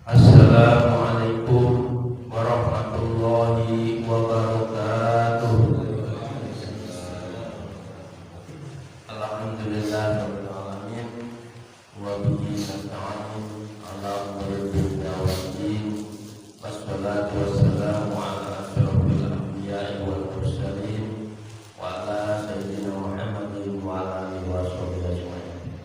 Assalamualaikum warahmatullahi wabarakatuh. Alhamdulillah rabbil alamin wa bihi nasta'in ala umuril dunya waddin. Wassalatu wassalamu ala asyrofil anbiya'i wal mursalin wa ala sayyidina Muhammadin wa ala alihi wa sahbihi ajma'in.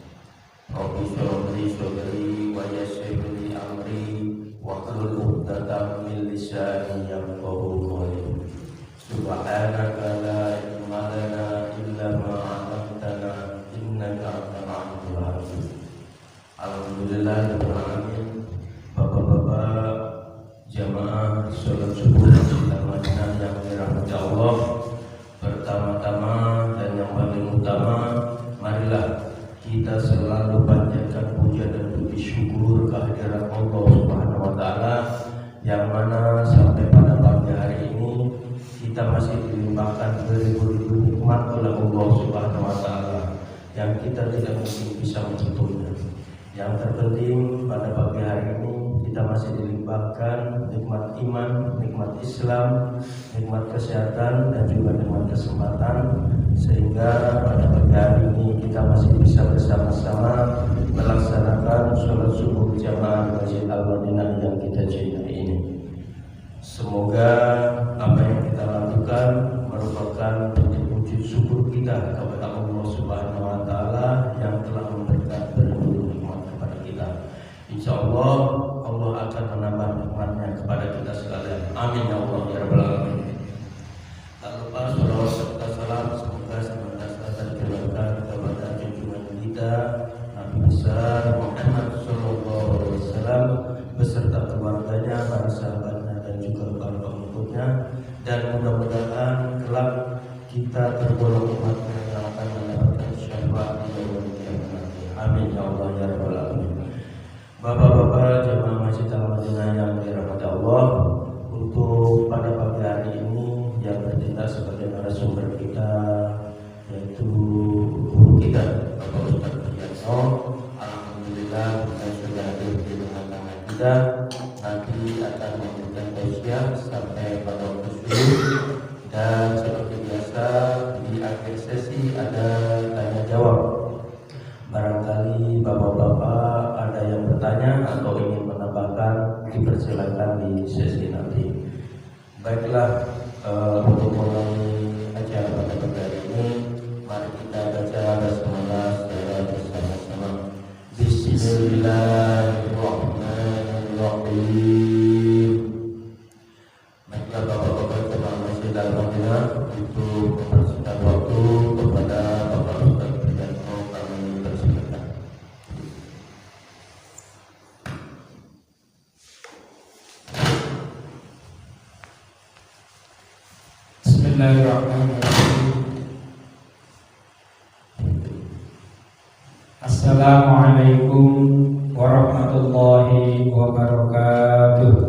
Rabbi shrah li sadri wa yassir li amri wahlul 'uqdatam min lisani yafqahu qawli. Subhanaka la ilma lana illa ma 'allamtana innaka antal 'alimul hakim. Alhamdulillah rabbil alamin. Bapak-bapak jamaah salat subuh di Madinah yang dirahmati Allah, pertama-tama dan yang paling utama, marilah kita selalu panjatkan puja dan puji syukur kehadirat Allah Subhanahu wa taala, yang mana sampai pada pagi hari ini kita masih dilimpahkan beribu-ribu nikmat oleh Allah Subhanahu wa taala yang kita tidak mungkin bisa menghitungnya. Yang terpenting pada pagi hari ini kita masih dilimpahkan nikmat iman, nikmat Islam, nikmat kesehatan dan juga nikmat kesempatan, sehingga pada pagi hari ini kita masih bisa bersama-sama melaksanakan sholat subuh jamaah Masjid Al-Madinah yang kita cintai ini. Semoga apa yang kita lakukan merupakan bentuk wujud syukur kita kepada Allah Subhanahu wa taala yang telah memberikan beribu nikmat kepada kita. Insyaallah Allah akan menambah nikmatnya kepada kita sekalian. Amin ya Allah ya rabbal alamin. Tak lupa salawat serta salam semoga senantiasa tercurahkan kepada junjungan kita Nabi besar Muhammad sallallahu alaihi wasallam beserta keluarganya, para sahabatnya dan juga para pengikutnya, dan mudah-mudahan kelak kita tergolong umatnya yang akan mendapatkan syafaat di yaumul qiyamah nanti. Amin ya Allah ya rabbal alamin. Bapak-bapak jemaah Masjid Al-Madinah yang dirahmati Allah, untuk pada pagi hari ini yang bertindak sebagai narasumber kita yaitu guru kita Bapak Ustaz Priyanto. Alhamdulillah kita sudah hadir di tengah-tengah kita. Nanti akan memberikan tausiah sampai pada waktu subuh, dan seperti biasa di akhir sesi ada tanya jawab. Barangkali bapak-bapak ada yang bertanya atau ingin menambahkan, dipersilakan di sesi nanti. Baiklah, untuk mulai acara pada pagi hari ini, mari kita baca basmalah secara bersama-sama. Bismillahirrahmanirrahim. Baiklah bapak-bapak jemaah Masjid Al-Madinah, untuk mempersingkat waktu kepada Bapak Ustaz Priyanto kami persilakan. Bismillahirrahmanirrahim. Assalamualaikum warahmatullahi wabarakatuh.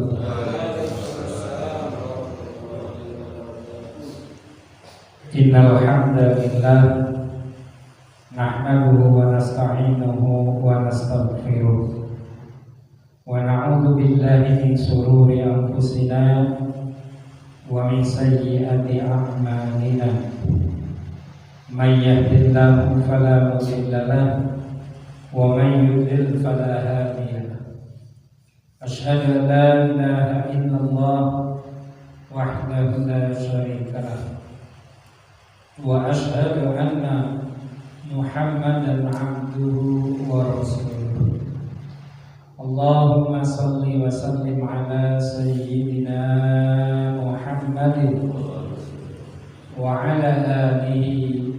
Innal hamdalillah nahmaduhu wa nasta'inuhu wa nastaghfiruh wa na'udzu billahi min shururi anfusina wa min sayyiati a'malina. May yahdihillahu fala mudilla lahu wa may yudlil fala hadiya lahu. Asyhadu an la ilaha illallah wahdahu la syarika lahu wa asyhadu anna Muhammadan 'abduhu wa rasuluh. Allahumma salli wa sallim ala sayyidina Muhammadin wa ala alihi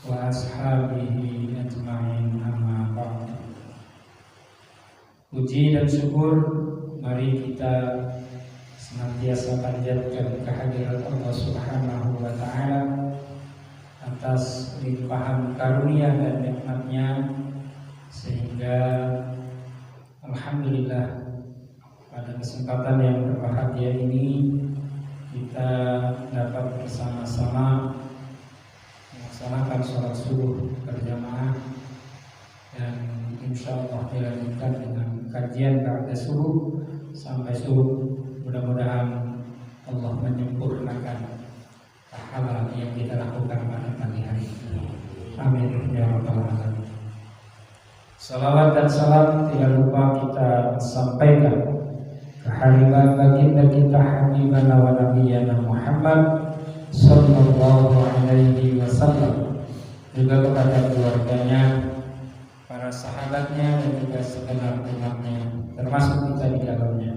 wa ashabihi ajma'in, amma ba'd. Puji dan syukur mari kita senantiasa panjatkan kehadirat Allah Subhanahu wa taala atas limpahan karunia dan nikmatnya, sehingga alhamdulillah pada kesempatan yang berbahagia ini kita dapat bersama-sama melaksanakan sholat subuh berjamaah, dan insya Allah dilanjutkan dengan kajian ba'da subuh sampai subuh. Mudah-mudahan Allah menyempurnakan pahala yang kita lakukan pada pagi hari ini. Amin ya rabbal alamin. Salawat dan salam tidak lupa kita sampaikan kehadiran baginda kita habibana wa nabiyana Muhammad sallallahu alaihi wasallam, juga kepada keluarganya, para sahabatnya, dan juga segenap umatnya, termasuk kita di dalamnya.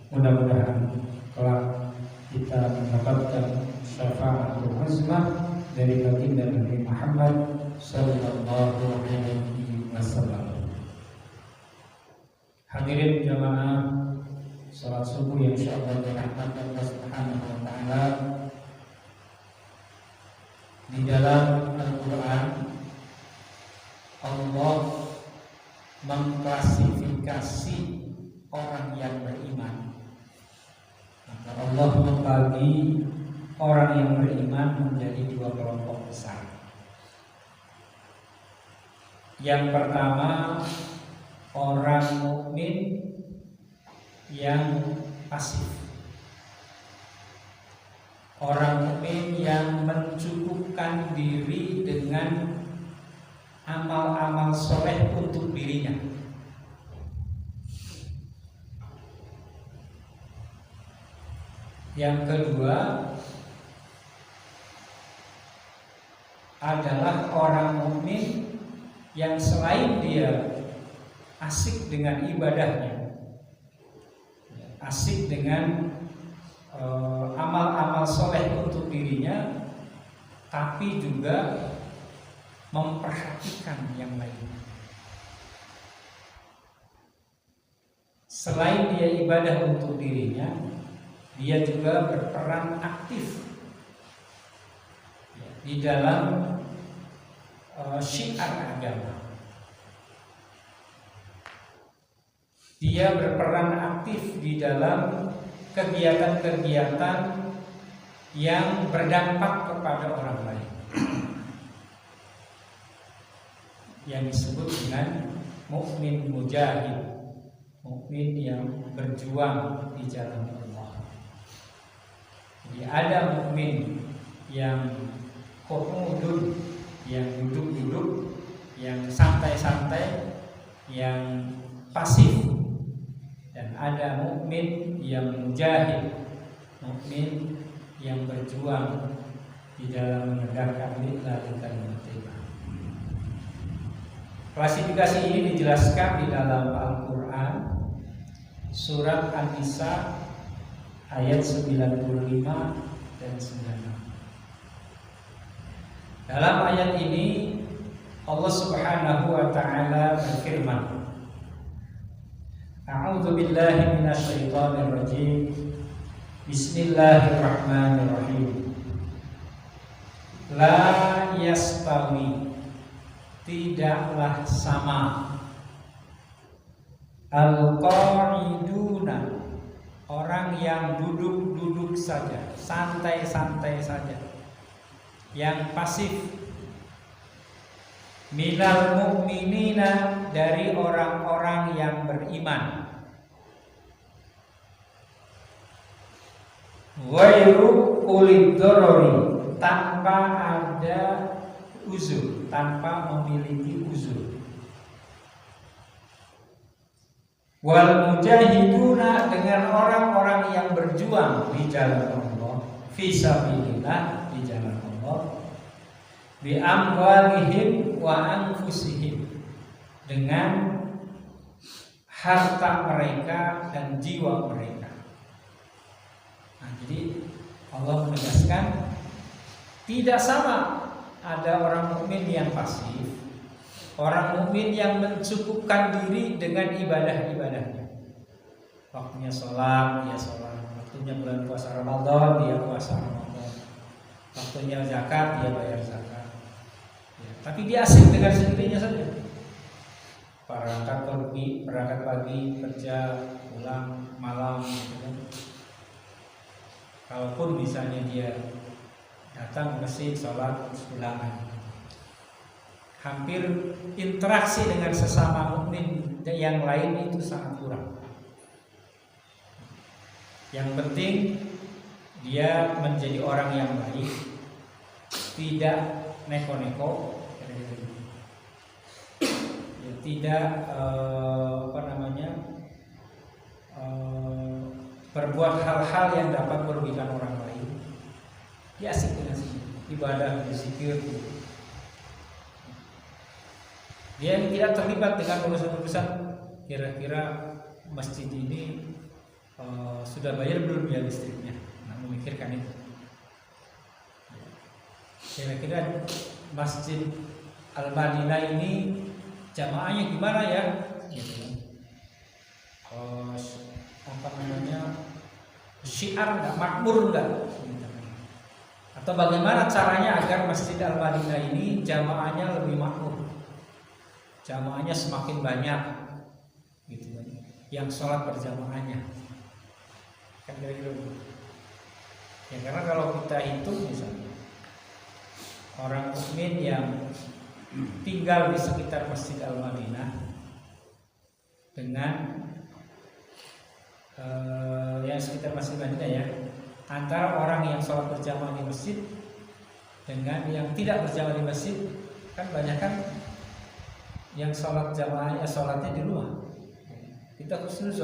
Mudah-mudahan kelak kita mendapatkan syafaatul uzmah dari baginda Nabi Muhammad sallallahu alaihi wasallam. Hadirin jamaah salat subuh yang insyaallah dirahmati Allah Subhanahu wa taala. Di dalam Al-Quran Allah mengklasifikasi orang yang beriman. Maka Allah membagi orang yang beriman menjadi dua kelompok besar. Yang pertama, orang mukmin yang pasif. Orang mukmin yang mencukupkan diri dengan amal-amal soleh untuk dirinya. Yang kedua adalah orang mukmin yang selain dia asik dengan ibadahnya, asik dengan amal-amal soleh untuk dirinya, tapi juga memperhatikan yang lain. Selain dia ibadah untuk dirinya, dia juga berperan aktif di dalam syiar agama. Dia berperan aktif di dalam kegiatan-kegiatan yang berdampak kepada orang lain, yang disebut dengan mukmin mujahid, mukmin yang berjuang di jalan Allah. Jadi ada mukmin yang qu'udun, yang duduk-duduk, yang santai-santai, yang pasif. Dan ada mukmin yang mujahid, mukmin yang berjuang di dalam menegakkan lillahi kalimatillah. Klasifikasi ini dijelaskan di dalam Al-Quran surat An-Nisa ayat 95 dan 96. Dalam ayat ini Allah Subhanahu wa taala berfirman, A'udzu billahi minasyaitonir rajim. Bismillahirrahmanirrahim. La yastawi, tidaklah sama, al-qa'iduna, orang yang duduk-duduk saja, santai-santai saja, yang pasif, minal mu'minina, dari orang-orang yang beriman, ghairu ulid darari, tanpa ada uzur, tanpa memiliki uzur, wal mujahiduna, dengan orang-orang yang berjuang di jalan Allah, fisabilillah, di jalan Allah, bi amwalihim wa anfusihim, dengan harta mereka dan jiwa mereka. Nah, jadi Allah menegaskan tidak sama ada orang mukmin yang pasif, orang mukmin yang mencukupkan diri dengan ibadah-ibadahnya. Waktunya sholat, dia sholat. Waktunya bulan puasa Ramadan, dia puasa Ramadan. Waktunya zakat, dia bayar zakat. Tapi dia asik dengan sendirinya saja. Berangkat pagi, kerja, pulang malam, gitu kan. Kalaupun misalnya dia datang ke masjid, sholat, pulang, hampir interaksi dengan sesama mukmin yang lain itu sangat kurang. Yang penting dia menjadi orang yang baik, tidak neko-neko, ya, tidak berbuat hal-hal yang dapat merugikan orang lain. Dia asik dengan ibadah, berzikir. Dia tidak terlibat dengan urusan-urusan kira-kira masjid ini sudah bayar belum ya listriknya, nah, memikirkan itu. Kira-kira Masjid Al-Madinah ini jamaahnya gimana ya? Gitu. Syiar nggak, makmur nggak? Atau bagaimana caranya agar Masjid Al-Madinah ini jamaahnya lebih makmur, jamaahnya semakin banyak, gitu kan? Yang sholat berjamaahnya. Kan kira-kira ya, karena kalau kita hitung misalnya orang mukmin yang tinggal di sekitar Masjid Al-Madinah dengan yang sekitar Masjid Al-Madinah ya, antara orang yang sholat berjamaah di masjid dengan yang tidak berjamaah di masjid, kan banyak kan yang sholat jamaahnya sholatnya di rumah. Kita khusus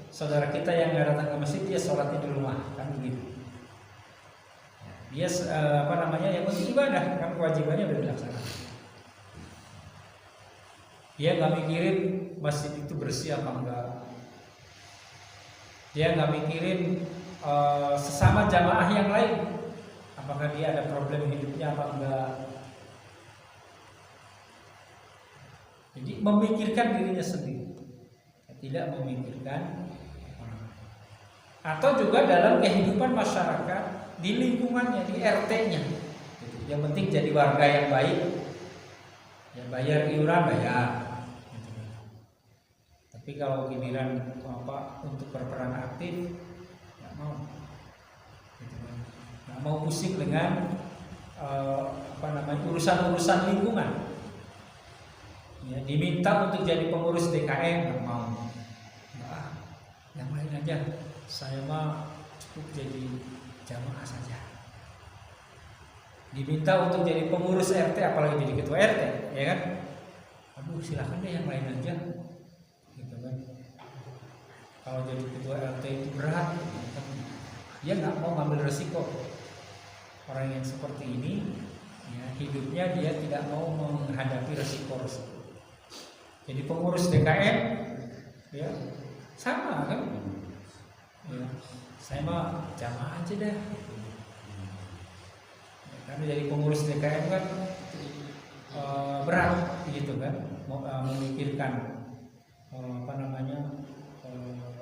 saudara kita yang nggak datang ke masjid, dia sholatnya di rumah, kan begitu. Dia yang penting ibadah, kan kewajibannya udah dilaksanakan. Dia nggak mikirin masjid itu bersih apa enggak. Dia nggak mikirin sesama jamaah yang lain, apakah dia ada problem hidupnya apa enggak. Jadi memikirkan dirinya sendiri, tidak memikirkan orang. Atau juga dalam kehidupan masyarakat, di lingkungannya, di RT-nya. Yang penting jadi warga yang baik, ya bayar iuran bayar. Tapi kalau giliran untuk berperan aktif, nggak mau, nggak mau pusing dengan urusan-urusan lingkungan. Ya, diminta untuk jadi pengurus DKM nggak mau. Nah, yang lain aja. Saya mah cukup jadi jamaah saja. Diminta untuk jadi pengurus RT, apalagi jadi ketua RT, ya kan? Aduh, silakan deh yang lain aja. Gitu kan. Kalau jadi ketua RT itu berat, gitu kan. Dia nggak mau ngambil resiko. Orang yang seperti ini, ya, hidupnya dia tidak mau menghadapi resiko. Jadi pengurus DKM, ya sama kan? Ya, saya mah jamaah aja dah. Ya, karena jadi pengurus DKM kan berat, gitu kan? Memikirkan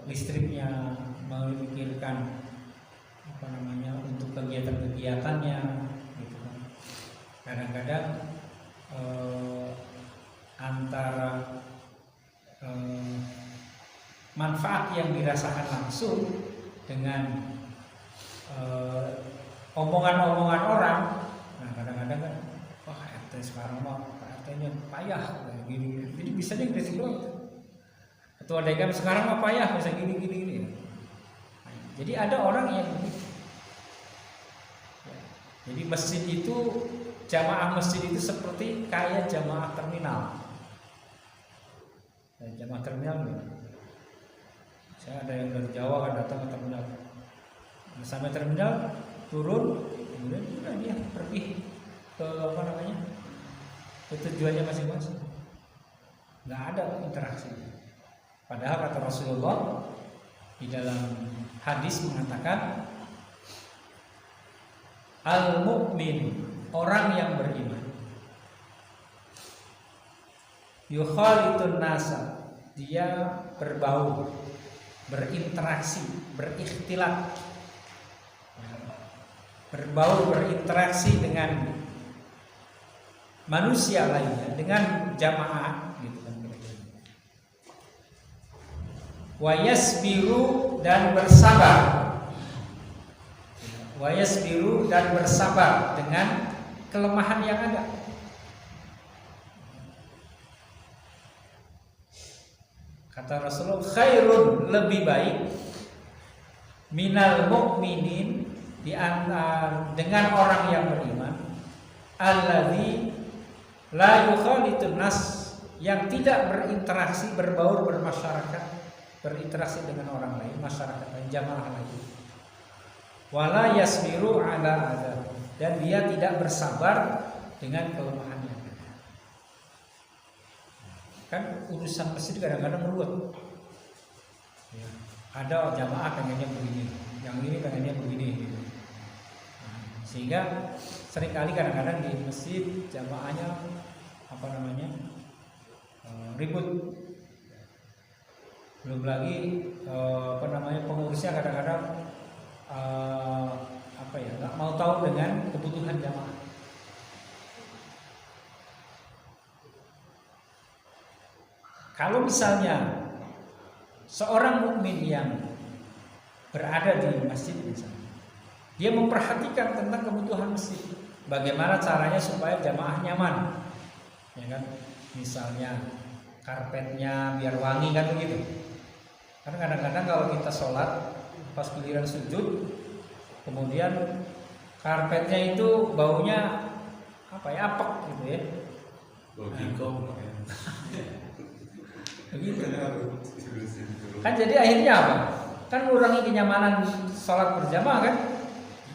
listriknya, memikirkan untuk kegiatan-kegiatannya, gitu kan? Kadang-kadang antara manfaat yang dirasakan langsung dengan omongan-omongan orang. Nah, kadang-kadang kan, wah RT sekarang mah RT-nya payah kayak gini. Jadi bisanya kritik doang. Ketua DKM sekarang mah payah bisa gini. Jadi ada orang yang begitu. Jadi masjid itu, jamaah masjid itu seperti kayak jamaah terminal. Jamaah terminal nih. Saya ada yang dari Jawa kan datang ke terminal. Sampai terminal turun, kemudian dia pergi ke ke tujuannya masing-masing. Nggak ada interaksi. Padahal kata Rasulullah di dalam hadis mengatakan, al-mu'min, orang yang beriman, yukhalitun nasa, dia berbaur, berinteraksi, berikhtilat, berbaur, berinteraksi dengan manusia lainnya, dengan jamaah, gitu kan. Wa yasbiru, dan bersabar. Wa yasbiru, dan bersabar dengan kelemahan yang ada. Kata Rasulullah, khairun, lebih baik, minal mu'minin dengan orang yang beriman alladzi la yukhalitun nas yang tidak berinteraksi berbaur berinteraksi dengan orang lain masyarakat dan jamaah lain wala yasbiru ala adab dan dia tidak bersabar dengan kelemahannya. Kan urusan masjid kadang-kadang ruwet ya. Ada jamaah pengennya begini, yang ini pengennya begini gitu. Sehingga seringkali kadang-kadang di masjid jamaahnya ribut. Belum lagi pengurusnya kadang-kadang nggak mau tahu dengan kebutuhan jamaah. Kalau misalnya seorang mukmin yang berada di masjid misalnya, dia memperhatikan tentang kebutuhan masjid, bagaimana caranya supaya jamaah nyaman, ya kan? Misalnya karpetnya biar wangi kan begitu. Karena kadang-kadang kalau kita sholat pas giliran sujud, kemudian karpetnya itu baunya apek gitu ya. Begitu. Kan jadi akhirnya apa? Kan mengurangi kenyamanan sholat berjamaah kan?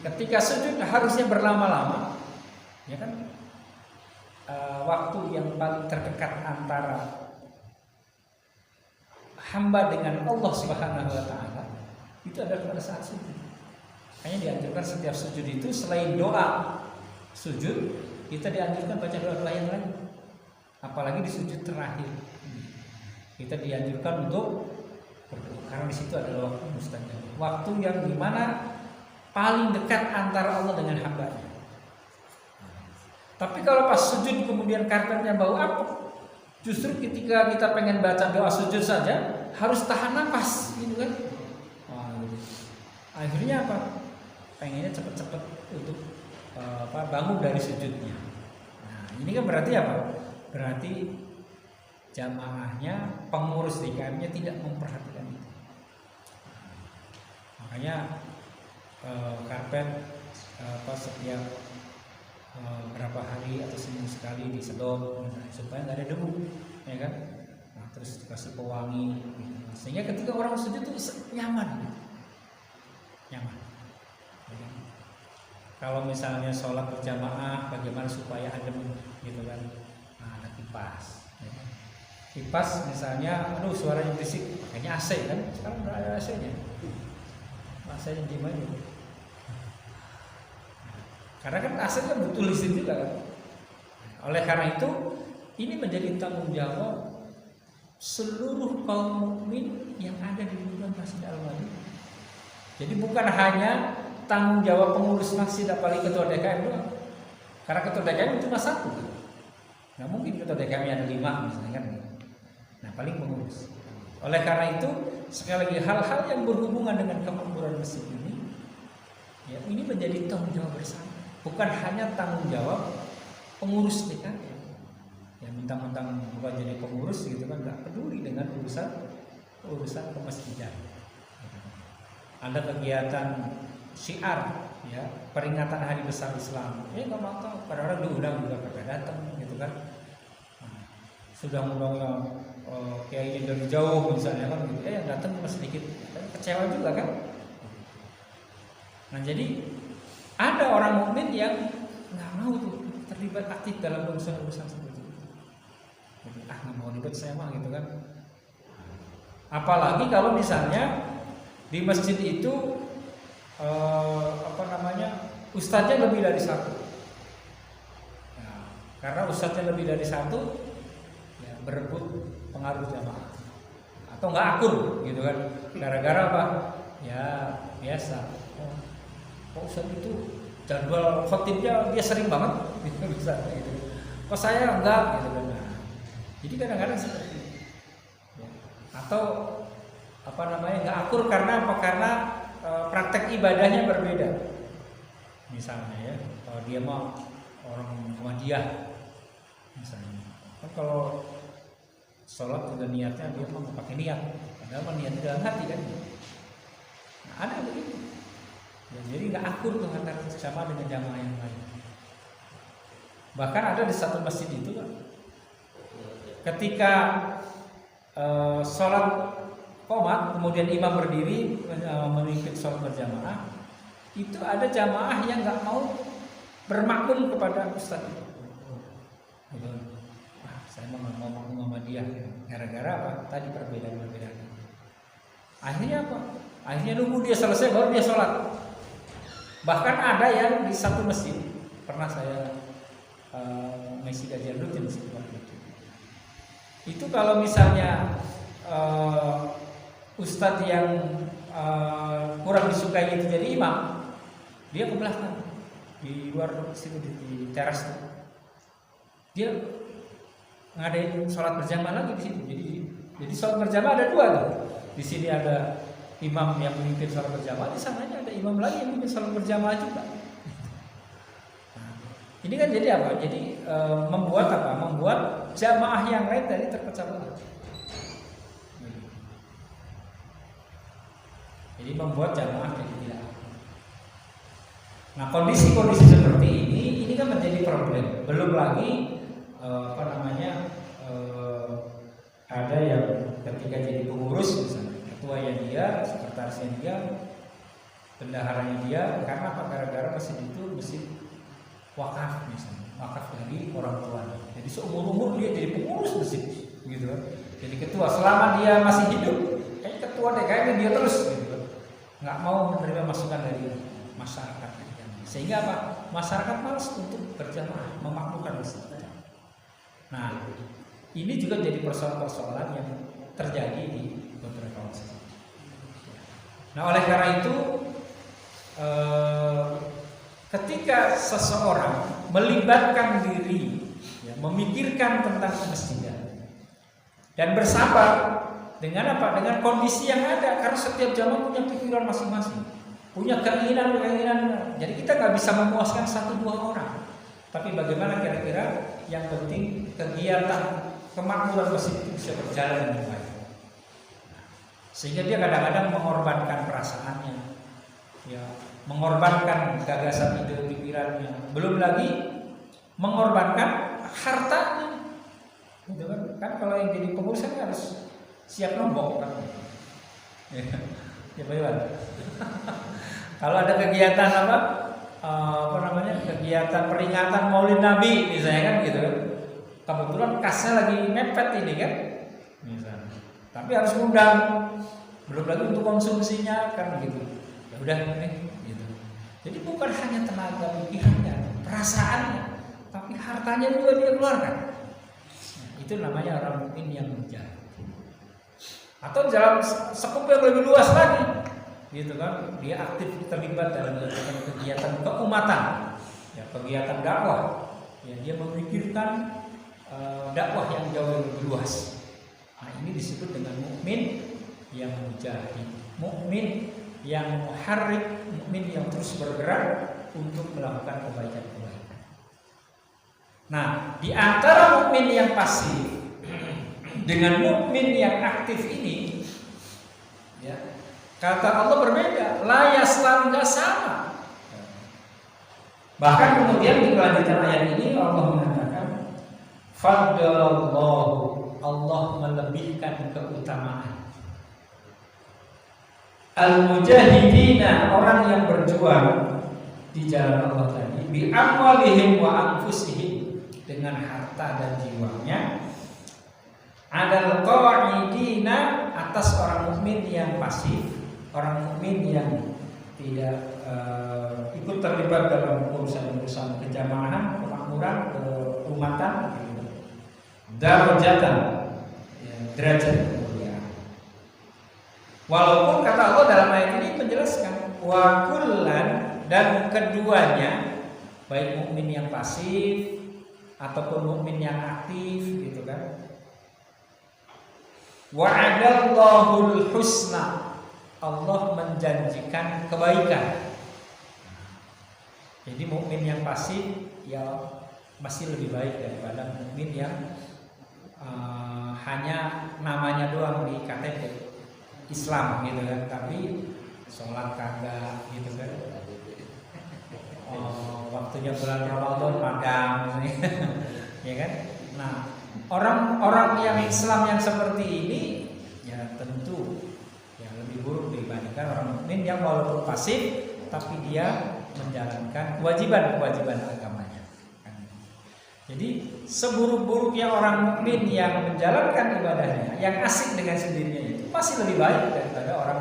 Ketika sujud harusnya berlama-lama, ya kan? Waktu yang paling terdekat antara hamba dengan Allah Subhanahu wa taala itu adalah pada saat sujud. Hanya dianjurkan setiap sujud itu selain doa sujud, kita dianjurkan baca doa-doa yang lain. Apalagi di sujud terakhir. Kita dianjurkan untuk berdoa karena di situ adalah waktu mustajab. Waktu yang dimana paling dekat antara Allah dengan hamba-Nya. Tapi kalau pas sujud kemudian karpetnya bau apek, justru ketika kita pengen baca doa sujud saja harus tahan nafas, gitu kan? Gitu. Akhirnya apa? Pengennya cepet-cepet untuk bangun dari sujudnya. Nah, ini kan berarti apa? Berarti jamaahnya, pengurus DKM-nya tidak memperhatikan itu. Makanya karpet setiap berapa hari atau seminggu sekali disedot supaya nggak ada debu, ya kan? Nah, terus dikasih pewangi, gitu. Sehingga ketika orang sujud itu nyaman, gitu. Nyaman. Ya kan? Kalau misalnya sholat berjamaah, bagaimana supaya adem, gitu kan? Nah, ada kipas. Ya kan? Kipas misalnya, suaranya berisik, makanya AC kan? Sekarang nggak ada AC-nya. AC-nya gimana? Karena kan AC-nya butuh listrik juga kan. Oleh karena itu, ini menjadi tanggung jawab seluruh kaum mukmin yang ada di lingkungan Masjid Al-Madinah. Jadi bukan hanya tanggung jawab pengurus masjid apalagi ketua DKM doang. Karena ketua DKM cuma satu. Nggak mungkin ketua DKM ada 5 misalnya kan. Nah, paling pengurus. Oleh karena itu, sekali lagi hal-hal yang berhubungan dengan kemakmuran masjid ini, ya ini menjadi tanggung jawab bersama. Bukan hanya tanggung jawab pengurus DKM yang mentang-mentang bukan jadi pengurus gitu kan, nggak peduli dengan urusan kemasjidan. Ada kegiatan syiar, ya peringatan Hari Besar Islam, ya nggak mau tahu. Kadang-kadang diundang juga pada datang gitu kan. Nah, sudah ngundang kiai dari jauh misalnya kan gitu, yang datang cuma sedikit, kecewa juga kan. Nah jadi ada orang mukmin yang nggak mau tuh terlibat aktif dalam urusan-urusan seperti itu. Jadi nggak mau ribet saya mah gitu kan. Apalagi kalau misalnya di masjid itu ustadznya lebih dari satu. Nah, karena ustadznya lebih dari satu, ya berebut pengaruh jamaah atau nggak akur gitu kan. Gara-gara apa? Ya biasa. Kok Ustaz itu jadwal khotibnya dia sering banget gitu. Kok saya enggak gitu kan. Nah, jadi kadang-kadang seperti itu. Ya. Atau enggak akur karena apa? Karena praktek ibadahnya berbeda. Misalnya ya, kalau dia mau orang Muhammadiyah misalnya. Kan kalau sholat udah niatnya dia mau pakai niat, padahal niat dalam hati kan. Ada begitu. Ya, jadi nggak akur tuh antara jamaah dengan jamaah yang lain. Bahkan ada di satu masjid itu kan, ketika sholat qomat kemudian imam berdiri memimpin sholat berjamaah, itu ada jamaah yang nggak mau bermakmum kepada ustadz. Saya mau ngomong sama dia, gara-gara apa? Tadi perbedaan. Akhirnya apa? Akhirnya nunggu dia selesai baru dia sholat. Bahkan ada yang di satu masjid pernah saya mengisi kajian rutin seperti itu. Itu kalau misalnya ustadz yang kurang disukai itu jadi imam, dia ke belakang di luar situ di teras itu. Dia ngadain sholat berjamaah lagi di situ. Jadi sholat berjamaah ada dua tuh. Di sini ada imam yang memimpin sholat berjamaah, di sananya ada imam lagi yang memimpin sholat berjamaah juga. Nah, ini kan jadi apa? Jadi membuat apa? Membuat jamaah yang lain tadi terpecah belah. Jadi membuat jamaah jadi tidak. Nah, kondisi-kondisi seperti ini kan menjadi problem. Belum lagi ada yang ketika jadi pengurus misalnya, ketuanya dia, sekretarisnya dia, bendaharanya dia, karena apa? Gara-gara masjid itu masjid wakaf misalnya, wakaf dari orang tua. Jadi seumur-umur dia jadi pengurus masjid, gitu kan? Jadi ketua selama dia masih hidup, kayak ketua deh, kayaknya dia terus, gitu. Nggak mau menerima masukan dari masyarakat, sehingga apa? Masyarakat malas untuk berjamaah, memakmurkan masjid. Nah, ini juga jadi persoalan-persoalan yang terjadi di beberapa masjid. Nah, oleh karena itu, ketika seseorang melibatkan diri, ya, memikirkan tentang kemasjidan dan bersabar dengan apa? Dengan kondisi yang ada, karena setiap jamaah punya pikiran masing-masing, punya keinginan. Jadi kita nggak bisa memuaskan satu dua orang. Tapi bagaimana kira-kira yang penting kegiatan kemakmuran masjid itu bisa berjalan dengan baik. Sehingga dia kadang-kadang mengorbankan perasaannya, ya, mengorbankan gagasan ide pikirannya, belum lagi mengorbankan hartanya. Gitu kan? Kan kalau yang jadi pengurus kan harus siap nombok kan. Ya bagaimana? Kalau ada kegiatan kegiatan peringatan Maulid Nabi misalnya kan gitu kan. Kebetulan kasnya lagi mepet ini kan. Misalnya. Tapi harus undang. Belum lagi untuk konsumsinya kan gitu. Ya udah ini gitu. Jadi bukan hanya tenaga pikirannya, perasaannya, tapi hartanya juga dia keluarkan. Nah, itu namanya orang mukmin yang menjaga. Atau dalam sekup yang lebih luas lagi, gitu kan, dia aktif terlibat dalam kegiatan keumatan, ya, kegiatan dakwah, ya, dia memikirkan dakwah yang jauh lebih luas. Nah, ini disebut dengan mukmin yang mujahid, mukmin yang muharrik, mukmin yang terus bergerak untuk melakukan kebaikan-kebaikan. Nah, di antara mukmin yang pasif dengan mukmin yang aktif ini, ya, kata Allah berbeda, la yaslam, nggak sama. Bahkan kemudian di kelanjutan ayat ini Allah mengatakan, faddalallahu, Allah melebihkan keutamaan al-mujahidina, orang yang berjuang di jalan Allah tadi, bi amwalihim wa anfusihim, dengan harta dan jiwanya, adal qa'idina, atas orang mukmin yang pasif, orang mukmin yang tidak ikut terlibat dalam urusan-urusan kejamahan, kemakmuran, keumatan, darajatan, ya, derajat kemuliaan. Walaupun kata Allah dalam ayat ini menjelaskan wa kullan, dan keduanya, baik mukmin yang pasif ataupun mukmin yang aktif, gitu kan. Wa'adallahul husna, Allah menjanjikan kebaikan. Jadi mukmin yang pasif ya masih lebih baik daripada mukmin yang hanya namanya doang di KTP Islam, gitu kan, tapi sholat kagak gitu kan. Waktunya bulan Ramadan padang ya kan. Nah, orang-orang yang Islam yang seperti ini ya tentu ya lebih buruk dibandingkan orang mukmin yang walaupun pasif tapi dia menjalankan kewajiban agamanya. Jadi seburuk-buruknya orang mukmin yang menjalankan ibadahnya, yang asik dengan sendirinya itu pasti lebih baik daripada orang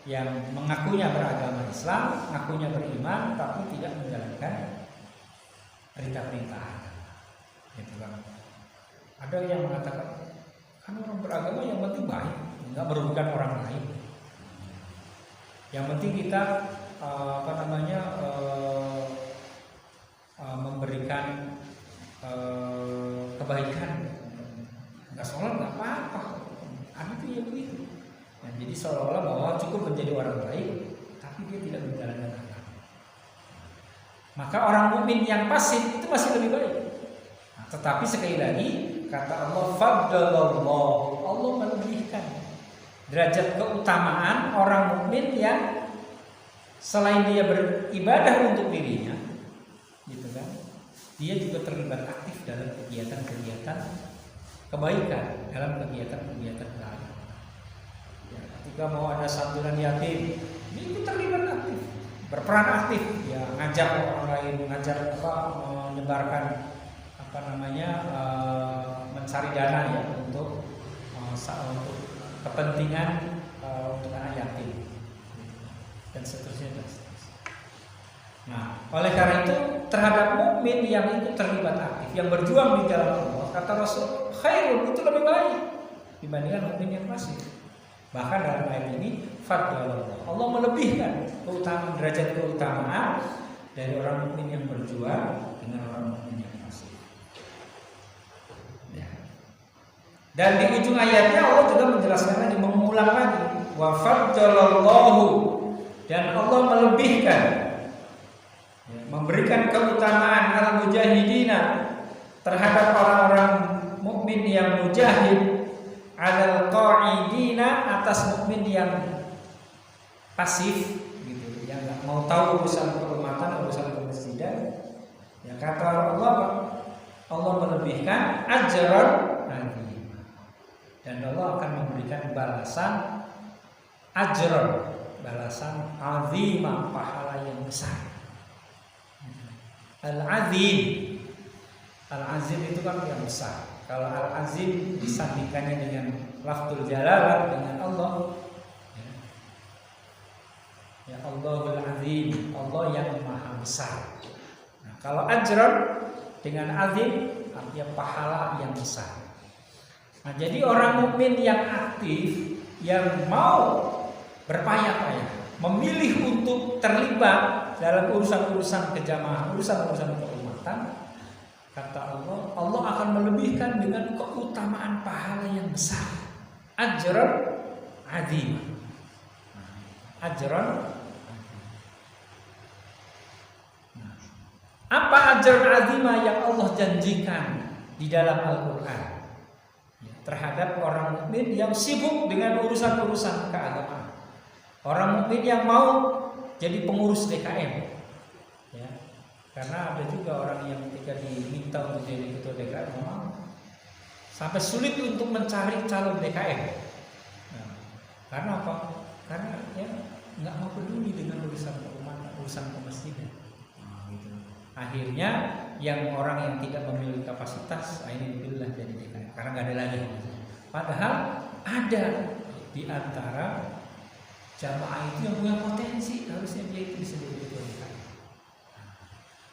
yang mengakunya beragama Islam, mengakunya beriman, tapi tidak menjalankan perintah-perintah. Gitu kan. Ada yang mengatakan, kan orang beragama yang penting baik, nggak merugikan orang lain. Yang penting kita memberikan kebaikan. Nggak sholat nggak apa-apa. Ada tuh yang begitu. Nah, jadi seolah-olah bahwa cukup menjadi orang baik, tapi dia tidak menjalankan agama. Maka orang mukmin yang pasif itu masih lebih baik. Nah, tetapi sekali lagi kata Allah, faddalallahu, Allah melebihkan derajat keutamaan orang mukmin yang selain dia beribadah untuk dirinya, gitu kan, dia juga terlibat aktif dalam kegiatan-kegiatan kebaikan, dalam kegiatan-kegiatan lain. Ya, ketika mau ada santunan yatim, dia ikut terlibat aktif, berperan aktif, ya ngajak orang lain, menyebarkan mencari dana ya untuk kepentingan untuk anak yatim dan seterusnya. Nah, oleh karena itu terhadap mukmin yang itu terlibat aktif, yang berjuang di jalan Allah, kata Rasul, khairun, itu lebih baik dibandingkan mukmin yang pasif. Bahkan dalam ayat ini, faddalallah, Allah melebihkan keutamaan, derajat keutamaan dari orang mukmin yang berjuang dengan orang mukmin yang pasif. Ya. Dan di ujung ayatnya Allah juga menjelaskan lagi, mengulang lagi, wa faddalallahu, dan Allah melebihkan, memberikan keutamaan al-mujahidina terhadap orang-orang mukmin yang mujahid, alal qa'idina, atas mukmin yang pasif gitu, yang nggak mau tahu urusan keumatan, urusan kemesjidan. Ya, kata Allah melebihkan ajran azim, dan Allah akan memberikan balasan ajran, balasan azimah, pahala yang besar. Al-azim, al-azim itu kan yang besar. Kalau al-azim disandingkannya dengan lafzul jalalah, dengan Allah, ya Allahul azim, Allah yang maha besar. Nah, kalau ajran dengan azim artinya pahala yang besar. Nah, jadi orang mukmin yang aktif, yang mau berpayah-payah, memilih untuk terlibat dalam urusan-urusan kejamaah, urusan-urusan keumatan, kata Allah akan melebihkan dengan keutamaan pahala yang besar, ajran azim. Ajran. Apa ajran azimah yang Allah janjikan di dalam Al-Quran terhadap orang mukmin yang sibuk dengan urusan-urusan keagamaan, orang mukmin yang mau jadi pengurus DKM, ya, karena ada juga orang yang ketika diminta untuk jadi ketua DKM memang sampai sulit untuk mencari calon DKM. Nah, karena apa? Karena ya nggak mau peduli dengan urusan keumatan, urusan kemesjidan. Nah, gitu. Akhirnya yang orang yang tidak memiliki kapasitas, ini dipilihlah jadi DKM karena nggak ada lagi. Padahal ada di antara jamaah itu yang punya potensi, harusnya dia itu bisa jadi ketua DKM.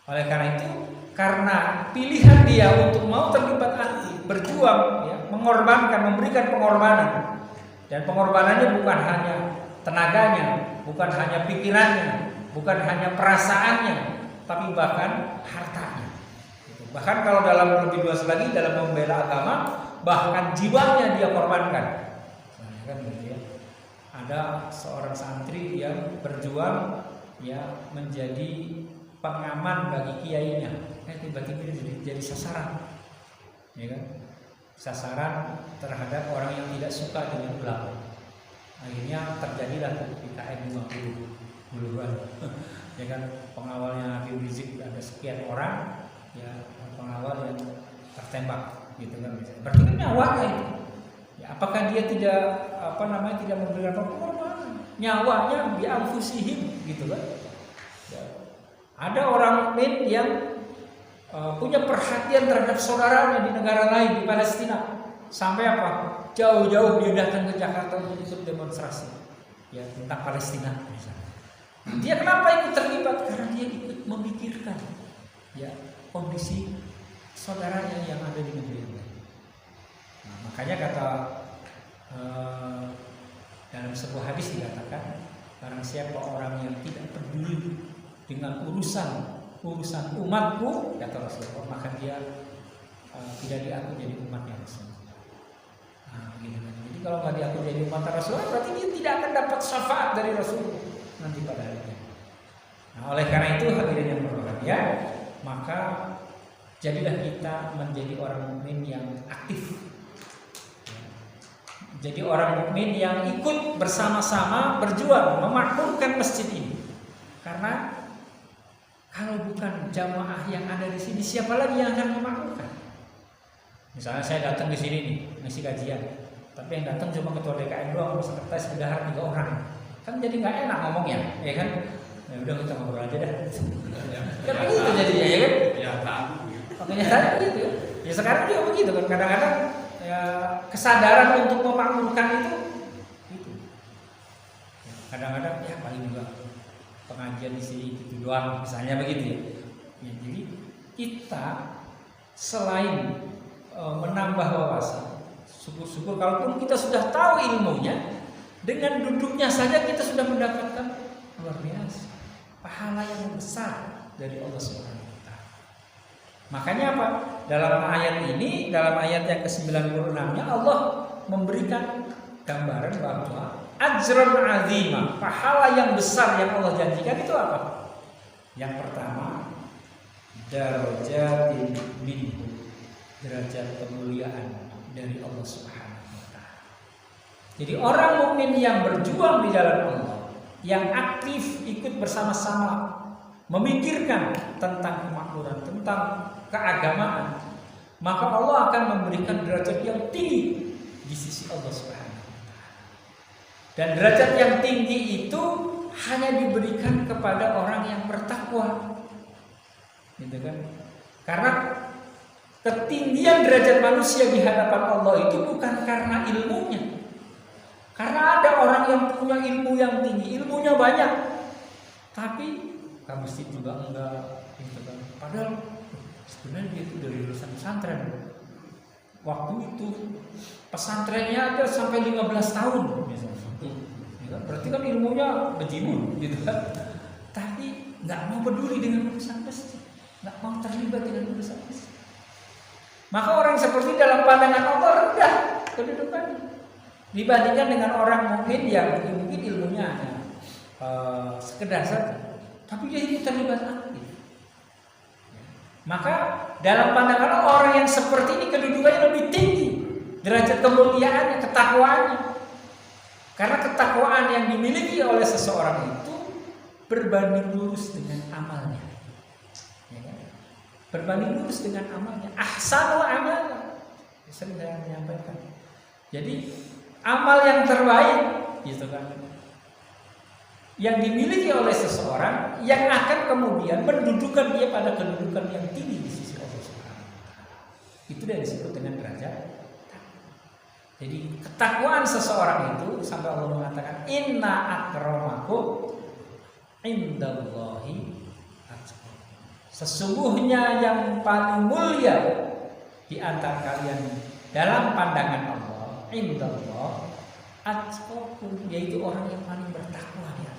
Oleh karena itu, karena pilihan dia untuk mau terlibat aktif, berjuang, ya, mengorbankan, memberikan pengorbanan, dan pengorbanannya bukan hanya tenaganya, bukan hanya pikirannya, bukan hanya perasaannya, tapi bahkan hartanya. Bahkan kalau dalam lebih luas lagi dalam membela agama, bahkan jiwanya dia korbankan. Nah, kan gitu ya. Ada seorang santri yang berjuang ya menjadi pengaman bagi kiainya, tiba-tiba jadi sasaran, ya kan? Sasaran terhadap orang yang tidak suka dengan ulama. Akhirnya terjadilah PKM 50 duluan. Ya kan, pengawalnya Habib Rizik ada sekian orang, ya pengawal yang tertembak gitu kan. Berarti kan nyawanya itu. Ya, apakah dia tidak tidak memberikan pengorbanan? Nyawanya bi anfusihim gitu kan. Ya. Ada orang mukmin yang punya perhatian terhadap saudaranya di negara lain, di Palestina. Sampai apa? Jauh-jauh dia datang ke Jakarta untuk ikut demonstrasi ya tentang Palestina misalnya. Dia kenapa ikut terlibat? Karena dia ikut memikirkan ya kondisi saudaranya yang ada di negeri lain. Nah, makanya kata dalam sebuah hadis dikatakan, barang siapa orang yang tidak peduli dengan urusan umatku, kata Rasulullah, maka dia tidak diaku jadi umatnya Rasulullah. Nah, gitu kan. Jadi kalau nggak diaku jadi umat Rasulullah, berarti dia tidak akan dapat syafaat dari Rasulullah nanti pada akhirnya. Nah, oleh karena itu hadirin yang berbahagia, maka jadilah kita menjadi orang mukmin yang aktif. Jadi orang mukmin yang ikut bersama-sama berjuang memakmurkan masjid ini. Karena kalau bukan jamaah yang ada di sini, siapa lagi yang akan memakmurkan? Misalnya saya datang di sini nih, ngisi kajian, tapi yang datang cuma ketua DKM doang, sekretaris bendahara 3 orang, kan jadi nggak enak ngomongnya, ya kan? Ya udah kita ngobrol aja dah. Kan begitu jadinya, ya kan? Ya tahu. Makanya tadi begitu. Ya sekarang juga begitu kan, kadang-kadang ya kesadaran untuk memakmurkan itu. Kadang-kadang ya paling juga pengajian di sini itu doang, misalnya begitu ya. Ya jadi kita selain menambah wawasan, syukur-syukur kalaupun kita sudah tahu ilmunya, dengan duduknya saja kita sudah mendapatkan luar biasa pahala yang besar dari Allah Subhanahu wa taala. Makanya apa? Dalam ayat ini, dalam ayat yang ke-96-nya Allah memberikan gambaran bahwa ajran azimah, pahala yang besar yang Allah janjikan itu apa? Yang pertama, darajatin minhu, derajat kemuliaan dari Allah Subhanahu wa taala. Jadi orang mukmin yang berjuang di jalan Allah, yang aktif ikut bersama-sama memikirkan tentang kemakmuran, tentang keagamaan, maka Allah akan memberikan derajat yang tinggi di sisi Allah Subhanahu wa taala. Dan derajat yang tinggi itu hanya diberikan kepada orang yang bertakwa. Gitu kan? Karena ketinggian derajat manusia di hadapan Allah itu bukan karena ilmunya. Karena ada orang yang punya ilmu yang tinggi, ilmunya banyak, tapi ke masjid juga enggak, gitu kan. Padahal sebenarnya dia itu dari lulusan pesantren. Waktu itu pesantrennya ada sampai 15 tahun misalnya. Ya, berarti kan ilmunya bejimun gitu kan. Tapi nggak mau peduli dengan urusan masjid, nggak mau terlibat dengan urusan masjid. Maka orang seperti dalam pandangan Allah rendah kedudukannya dibandingkan dengan orang mukmin yang mungkin ilmunya hanya sekedar saja, tapi dia itu terlibat aktif. Maka dalam pandangan Allah, orang yang seperti ini kedudukannya lebih tinggi, derajat kemuliaannya, ketakwaannya. Karena ketakwaan yang dimiliki oleh seseorang itu berbanding lurus dengan amalnya. Ya kan? Berbanding lurus dengan amalnya. Ahsanu amal. Sering saya menyampaikan. Jadi amal yang terbaik, gitu kan, yang dimiliki oleh seseorang yang akan kemudian mendudukan dia pada kedudukan yang tinggi di sisi Allah Subhanahu wa taala. Itu yang disebut dengan derajat. Jadi ketakwaan seseorang itu sampai Allah mengatakan inna akramakum indallahi atqakum. Sesungguhnya yang paling mulia di antara kalian dalam pandangan Allah, indallah atqakum, yaitu orang yang paling bertakwa ya.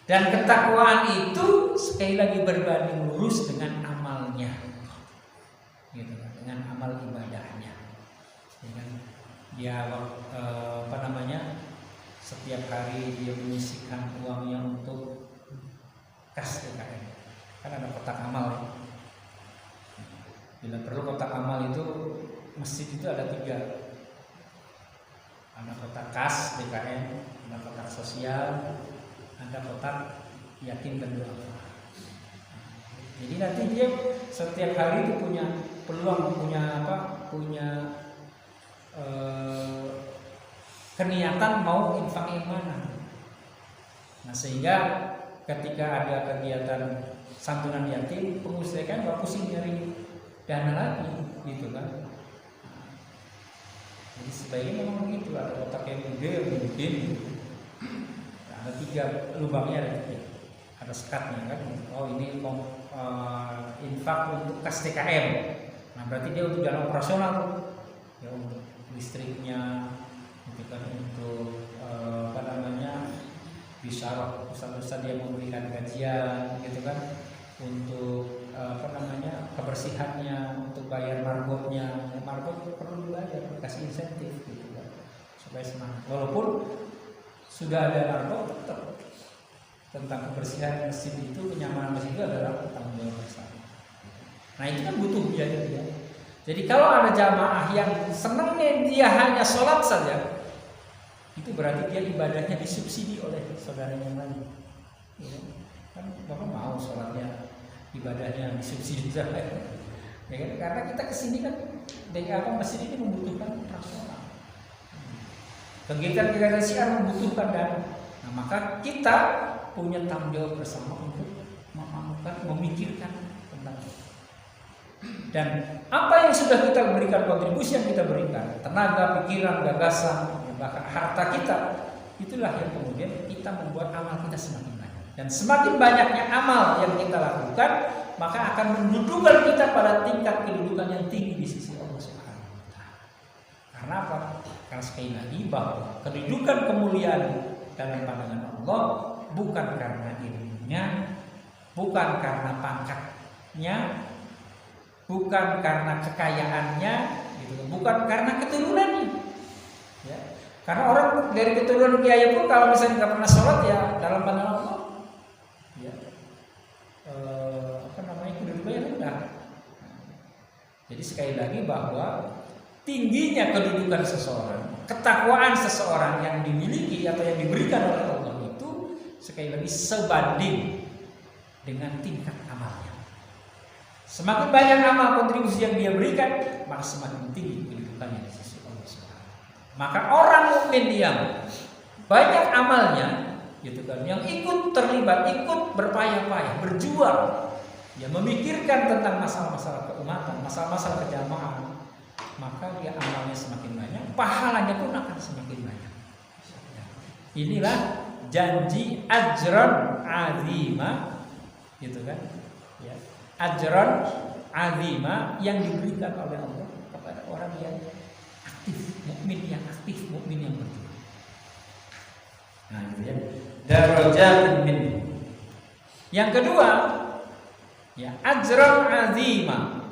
Dan ketakwaan itu sekali lagi berbanding lurus dengan amalnya, gitu, dengan amal ibadahnya. Dia setiap hari dia menyisihkan uangnya untuk kas DKM. Kan ada kotak amal ya. Bila perlu kotak amal itu masjid itu ada 3. Ada kotak kas DKM, ada kotak sosial, ada kotak yakin dan doa. Jadi nanti dia setiap hari itu punya peluang, punya keniatan mau infak yang mana. Nah sehingga ketika ada kegiatan santunan yatim, pengurus DKM nggak pusing nyari dana lagi, gitu kan. Jadi sebaiknya memang begitu, ada kotak yang gede mungkin, nah, ada 3 lubangnya, ada sekatnya kan. Oh ini infak untuk kas TKM, nah berarti dia untuk jalan operasional, ya untuk listriknya, gitu kan, untuk bisa ustaz-ustaz dia memberikan kajian, gitu kan, untuk kebersihannya, untuk bayar marbotnya. Marbot perlu dibayar, kasih insentif, gitu kan, supaya semangat. Walaupun sudah ada marbot, tetap tentang kebersihan masjid itu, kenyamanan masjid itu adalah tanggung jawab bersama. Nah itu kan butuh biaya dia. Jadi kalau ada jamaah yang senangnya dia hanya sholat saja, itu berarti dia ibadahnya disubsidi oleh saudara yang lain. Ya, kan Bapak mau sholatnya, ibadahnya disubsidi saja. Ya kan? Karena kita kesini kan masjid ini membutuhkan operasional. Kegiatan-kegiatan syiar membutuhkan dana. Nah maka kita punya tanggung jawab bersama untuk memikirkan tentang itu. Dan apa yang sudah kita berikan, kontribusi yang kita berikan, tenaga, pikiran, gagasan, bahkan harta kita, itulah yang kemudian kita membuat amal kita semakin banyak. Dan semakin banyaknya amal yang kita lakukan, maka akan mendudukan kita pada tingkat kedudukan yang tinggi di sisi Allah Subhanahu wa Ta'ala. Karena apa? Karena sekali lagi bahwa kedudukan kemuliaan dalam pandangan Allah bukan karena ilmunya, bukan karena pangkatnya, bukan karena kekayaannya, gitu, bukan karena keturunannya. Ya. Karena orang dari keturunan kiai pun kalau misalnya nggak pernah sholat, ya dalam pandangan Allah, ya, kedudukannya rendah. Jadi sekali lagi bahwa tingginya kedudukan seseorang, ketakwaan seseorang yang dimiliki atau yang diberikan oleh Allah itu sekali lagi sebanding dengan tingkat amalnya. Semakin banyak amal kontribusi yang dia berikan, maka semakin tinggi kedudukannya di sisi Allah Subhanahu. Maka orang mukmin yang banyak amalnya, gitu kan, yang ikut terlibat, ikut berpayah-payah, berjuang, ya memikirkan tentang masalah-masalah keumatan, masalah-masalah kejamaah, maka dia amalnya semakin banyak, pahalanya pun akan semakin banyak. Inilah janji ajran azima, gitu kan, ya, ajran azima yang diberikan oleh Allah kepada orang yang aktif, mukmin yang aktif, mukmin yang berjuang. Nah, gitu ya. Darajatun min. Yang kedua, ya, ajran azima,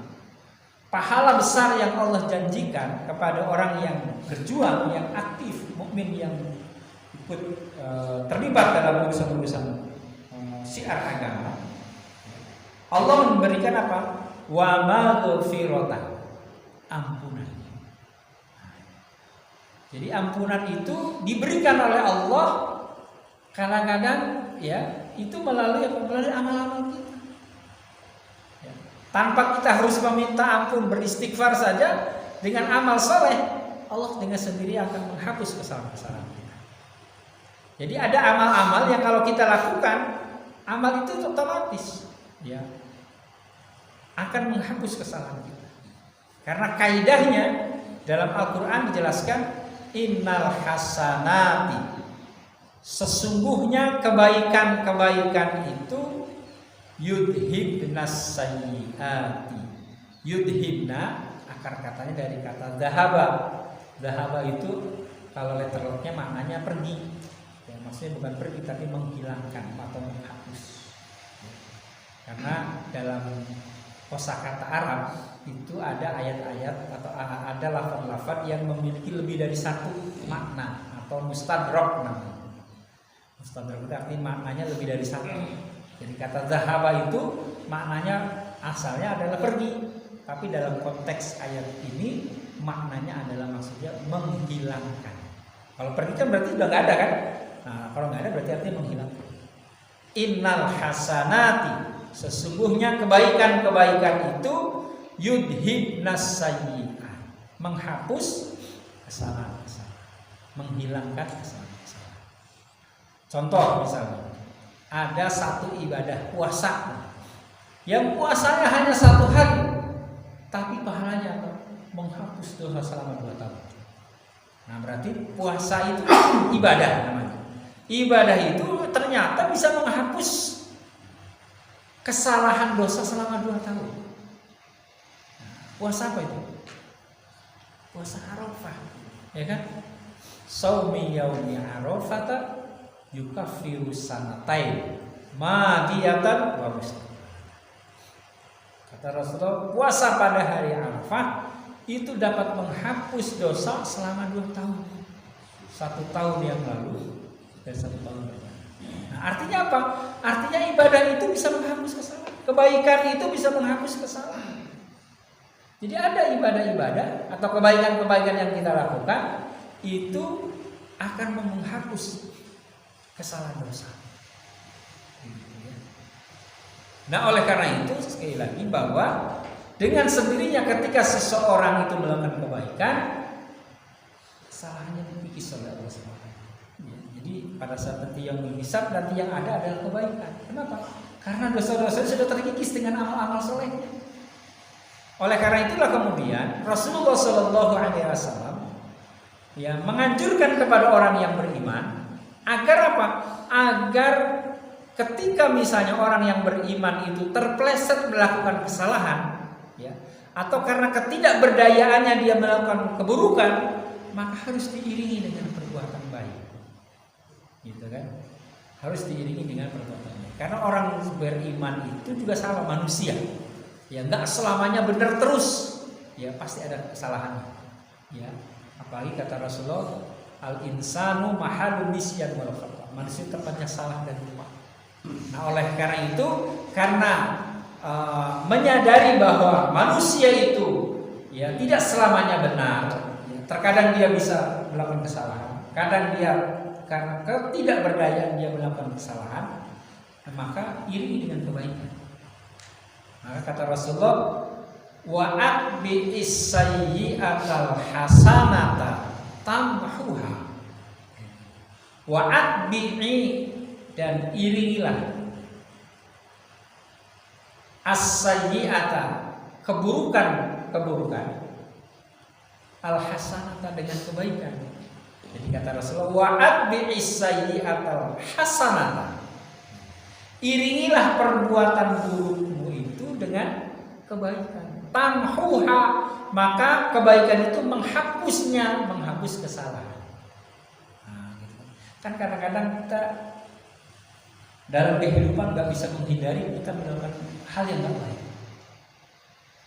pahala besar yang Allah janjikan kepada orang yang berjuang, yang aktif, mukmin yang ikut terlibat dalam urusan-urusan syiar agama. Allah memberikan apa? Wa maghfiratan, ampunan. Jadi ampunan itu diberikan oleh Allah kadang-kadang, ya, itu melalui amal-amal kita. Ya. Tanpa kita harus meminta ampun, beristighfar saja, dengan amal soleh Allah dengan sendiri akan menghapus kesalahan-kesalahan kita. Jadi ada amal-amal yang kalau kita lakukan, amal itu otomatis, ya, akan menghapus kesalahan kita. Karena kaidahnya dalam Al-Quran dijelaskan, innal hasanati, sesungguhnya kebaikan-kebaikan itu yudhibnas sayyiati. Yudhibna akar katanya dari kata dhahaba. Dhahaba itu kalau letter locknya maknanya pergi, ya, maksudnya bukan pergi tapi menghilangkan atau menghapus. Karena dalam kosakata Arab itu ada ayat-ayat atau ada lafaz-lafaz yang memiliki lebih dari satu makna atau mustadrak namanya. Mustadrak itu artinya maknanya lebih dari satu. Jadi kata zahaba itu maknanya asalnya adalah pergi, tapi dalam konteks ayat ini maknanya adalah maksudnya menghilangkan. Kalau pergi kan berarti udah nggak ada kan? Nah, kalau nggak ada berarti artinya menghilang. Innal hasanati, sesungguhnya kebaikan-kebaikan itu yudhibnas sayyi'at, menghapus kesalahan-kesalahan, menghilangkan kesalahan-kesalahan. Contoh misalnya, ada satu ibadah puasa yang puasanya hanya 1 hari, tapi pahalanya apa? Menghapus dosa selama 2 tahun. Nah, berarti puasa itu ibadah namanya. Ibadah itu ternyata bisa menghapus kesalahan dosa selama 2 tahun. Nah, puasa apa itu? Puasa Arafah, ya kan? Shaumi yaumi Arafata yukaffiru sanatain madiyatan wa muslim. Kata Rasulullah, puasa pada hari Arafah itu dapat menghapus dosa selama 2 tahun. 1 tahun yang lalu dan 1 tahun depan. Nah, artinya apa? Artinya ibadah itu bisa menghapus kesalahan. Kebaikan itu bisa menghapus kesalahan. Jadi ada ibadah-ibadah atau kebaikan-kebaikan yang kita lakukan itu akan menghapus kesalahan dosa. Nah, oleh karena itu sekali lagi bahwa dengan sendirinya ketika seseorang itu melakukan kebaikan, kesalahannya dipikis oleh Allah SWT. Jadi pada saat nanti yang menghisab, nanti yang ada adalah kebaikan. Kenapa? Karena dosa-dosa sudah terkikis dengan amal-amal solehnya. Oleh karena itulah kemudian Rasulullah SAW ya menganjurkan kepada orang yang beriman agar apa? Agar ketika misalnya orang yang beriman itu terpleset melakukan kesalahan, ya, atau karena ketidakberdayaannya dia melakukan keburukan, maka harus diiringi dengan perbuatan baik, gitu kan? Harus diiringi dengan perbuatan baik. Karena orang beriman itu juga sama manusia, ya, nggak selamanya benar terus, ya pasti ada kesalahannya, ya. Apalagi kata Rasulullah, al insanu mahalu nisyan wal khata, manusia tempatnya salah dan lupa. Nah, oleh karena itu, karena menyadari bahwa manusia itu ya tidak selamanya benar, ya, terkadang dia bisa melakukan kesalahan, kadang dia karena ketidakberdayaan dia melakukan kesalahan, maka iringi dengan kebaikan. Maka kata Rasulullah, wa bi'is sayyi'atal hasanata tamhuha, wa bi'i, dan iringilah as-sayyi'ata, keburukan al-hasanata, dengan kebaikan. Jadi kata Rasulullah, wa'atbi'is sayyi'atal hasanata, iringilah perbuatan burukmu itu dengan kebaikan. Tamhuha, maka kebaikan itu menghapus kesalahan. Nah, gitu. Kan kadang-kadang kita dalam kehidupan nggak bisa menghindari kita melakukan hal yang nggak baik.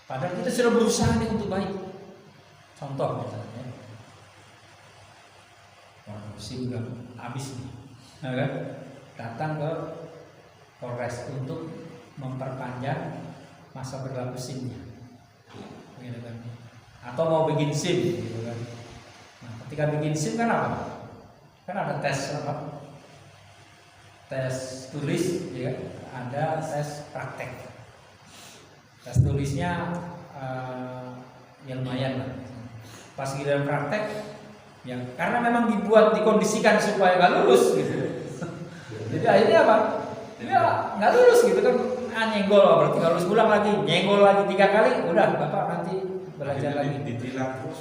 Padahal kita sudah berusaha nih untuk baik. Contoh misalnya, SIM udah habis nih, nah, kan? Datang ke Polres untuk memperpanjang masa berlaku SIM-nya, gitu kan? Atau mau bikin SIM, gitu kan? Nah, ketika bikin SIM kan apa? Kan ada tes apa? Tes tulis, ya, ada tes praktek. Tes tulisnya ya lumayan lah. Pas giliran praktek, ya karena memang dikondisikan supaya nggak lulus gitu. Jadi akhirnya apa? Dia nggak lulus gitu kan? Nyenggol, berarti nggak lulus, pulang lagi, nyenggol lagi 3 kali, udah bapak nanti belajar lagi. Ditilang terus.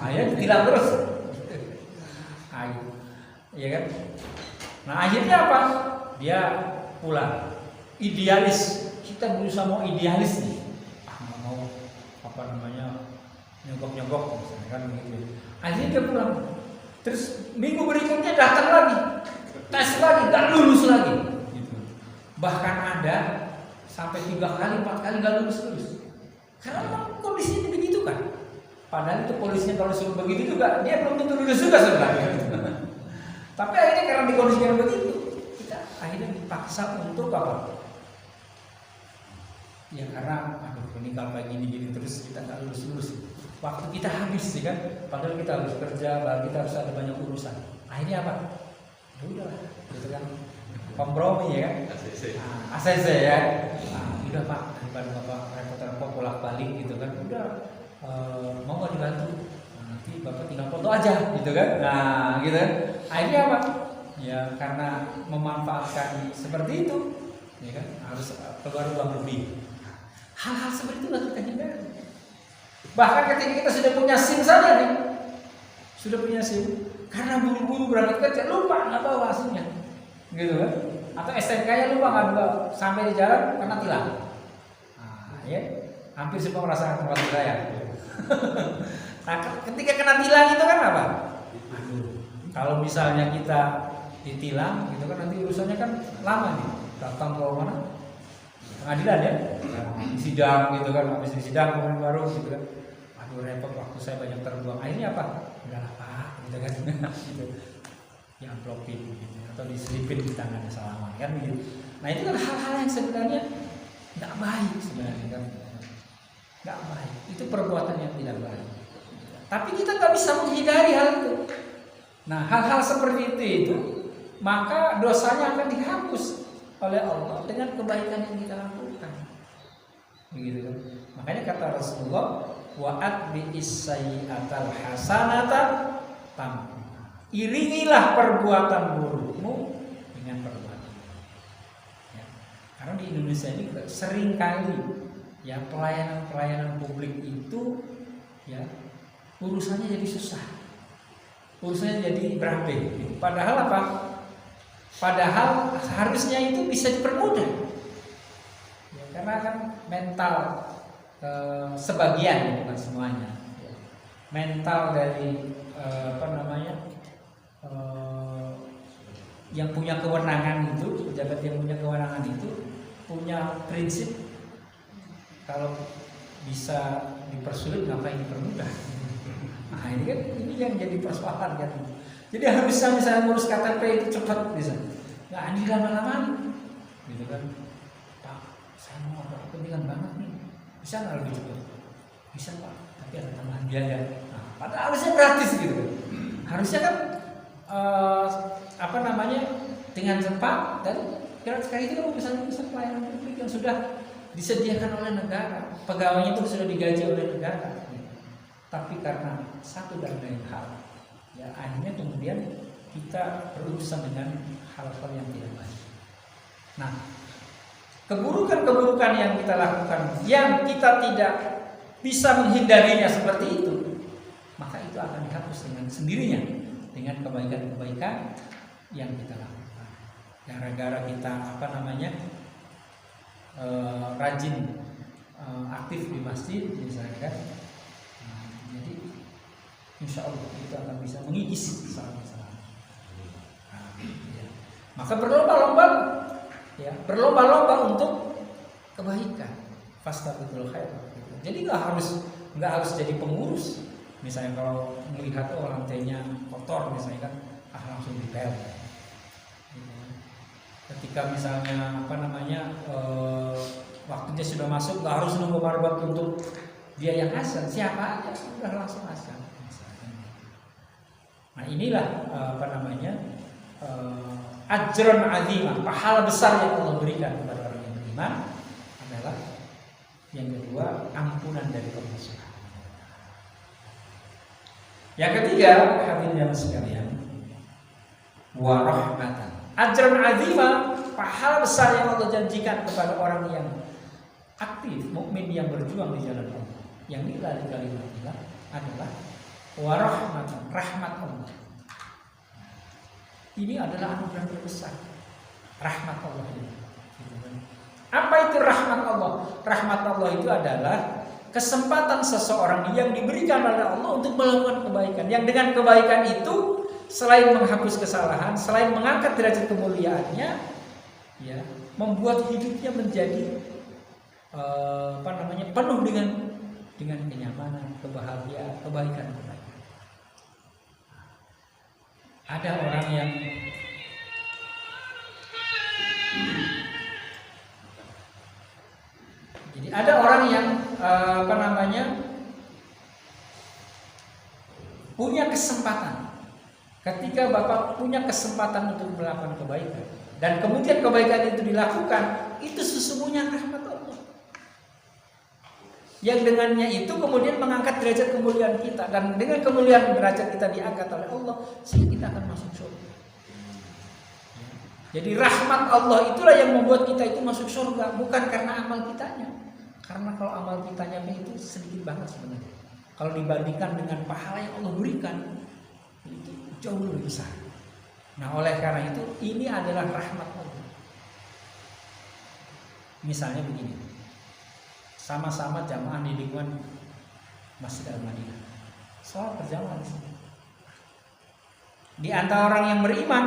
Akhirnya ditilang terus. Iya kan? Nah akhirnya apa? Dia pulang. Idealis, kita berusaha mau idealis nih. Nggak mau apa namanya nyogok misalnya kan begitu. Akhirnya dia pulang. Terus minggu berikutnya datang lagi, tes lagi, nggak lulus lagi. Gitu. Bahkan ada sampai 3 kali, 4 kali nggak lulus. Karena memang kondisinya begitu kan. Padahal itu polisinya kalau suruh begitu juga, dia belum tentu lulus juga sebenarnya. Tapi akhirnya karena dikondisikan begitu, kita akhirnya dipaksa untuk apa? Ya karena aduh ini kalau kayak gini terus kita nggak lulus. waktu kita habis sih kan, padahal kita harus kerja, padahal kita harus ada banyak urusan. Akhirnya apa? Ya udah, gitu kan, kompromi ya kan, ACC ya, udah Pak, daripada Bapak repot-repot bolak-balik gitu kan, udah mau nggak dibantu? Nanti Bapak tinggal foto aja gitu kan, gitu kan. Akhirnya apa? Ya karena memanfaatkan seperti itu, ya kan, harus keluar uang lebih. Hal-hal seperti itu lakukan hindari. Bahkan ketika kita sudah punya SIM saja nih, sudah punya SIM, karena buru-buru berangkat kerja lupa nggak bawa SIM-nya, gitu kan? Atau STNK-nya lupa nggak bawa, sampai di jalan kena tilang. Ya, hampir semua merasakan tempat saya. Nah, ketika kena tilang itu kan apa? Kalau misalnya kita ditilang, gitu kan nanti urusannya kan lama nih, datang ke mana? Pengadilan ya, sidang gitu kan, habis sidang kemudian baru gitu kan, aduh repot, waktu saya banyak terbuang. Akhirnya apa? Udahlah Pak, gitu kan, gitu, diamplopin gitu, atau diselipin di tangannya salaman kan gitu. Nah itu kan hal-hal yang sebenarnya nggak baik sebenarnya kan, nggak baik. Itu perbuatan yang tidak baik. Tapi kita nggak bisa menghindari hal itu. Nah hal-hal seperti itu maka dosanya akan dihapus oleh Allah dengan kebaikan yang kita lakukan, begitu kan? Makanya kata Rasulullah, wa'at bi'is-sayyi'atal hasanata tam. Iringilah perbuatan burukmu dengan perbuatan. Ya. Karena di Indonesia ini sering kali ya pelayanan publik itu ya urusannya jadi susah, urusannya jadi berabe. Padahal apa? Padahal harusnya itu bisa dipermudah, ya, karena kan mental sebagian bukan semuanya, ya. Mental dari yang punya kewenangan itu, pejabat yang punya kewenangan itu punya prinsip kalau bisa dipersulit ngapain dipermudah. Nah ini kan yang jadi persoalan kan. Jadi harusnya misalnya ngurus KTP itu cepat bisa, nggak adil lama-lama, gitu kan? Pak, saya mau ada kepentingan banget nih, bisa nggak lebih cepat? Bisa Pak, tapi ada tambahan biaya. Nah, padahal harusnya gratis gitu kan? Harusnya kan dengan cepat dan sekali itu kan misalnya pelayanan publik yang sudah disediakan oleh negara, pegawainya itu sudah digaji oleh negara, tapi karena satu dan lain hal. Ya, akhirnya kemudian kita berurusan dengan hal-hal yang tidak baik. Nah, keburukan-keburukan yang kita lakukan, yang kita tidak bisa menghindarinya seperti itu, maka itu akan dihapus dengan sendirinya dengan kebaikan-kebaikan yang kita lakukan. Gara-gara kita rajin aktif di masjid misalnya kan. Jadi insya Allah itu akan bisa mengikis kesalahan-kesalahan. Ya. Maka berlomba-lomba untuk kebaikan. Fastabiqul khairat. Jadi nggak harus jadi pengurus. Misalnya kalau melihat lantainya kotor misalnya kan, langsung dipel. Ketika misalnya waktunya sudah masuk, nggak harus nunggu marbat untuk dia yang azan, siapa aja sudah langsung azan. Nah inilah ajran azimah, pahala besar yang Allah berikan kepada orang yang beriman adalah yang kedua, ampunan dari Allah Subhanahu wa taala. Yang ketiga, hadirin sekalian, wa rahmatan. Ajran azimah, pahala besar yang Allah janjikan kepada orang yang aktif, mukmin yang berjuang di jalan Allah. Yang nilai kalimat adalah warahmatan, rahmat Allah. Ini adalah anugerah terbesar, rahmat Allah ini. Apa itu rahmat Allah? Rahmat Allah itu adalah kesempatan seseorang yang diberikan oleh Allah untuk melakukan kebaikan. Yang dengan kebaikan itu selain menghapus kesalahan, selain mengangkat derajat kemuliaannya, ya, membuat hidupnya menjadi penuh dengan kenyamanan, kebahagiaan, kebaikan. Ada orang yang kesempatan. Ketika Bapak punya kesempatan untuk melakukan kebaikan dan kemudian kebaikan itu dilakukan, itu sesungguhnya rahmat Allah. Yang dengannya itu kemudian mengangkat derajat kemuliaan kita, dan dengan kemuliaan derajat kita diangkat oleh Allah, sehingga kita akan masuk surga. Jadi rahmat Allah itulah yang membuat kita itu masuk surga, bukan karena amal kitanya. Karena kalau amal kitanya itu sedikit banget sebenarnya. Kalau dibandingkan dengan pahala yang Allah berikan, itu jauh lebih besar. Nah, oleh karena itu ini adalah rahmat Allah. Misalnya begini, sama-sama jamaah di lingkungan Masjid Al-Madinah, sholat berjamaah di sini. Di antara orang yang beriman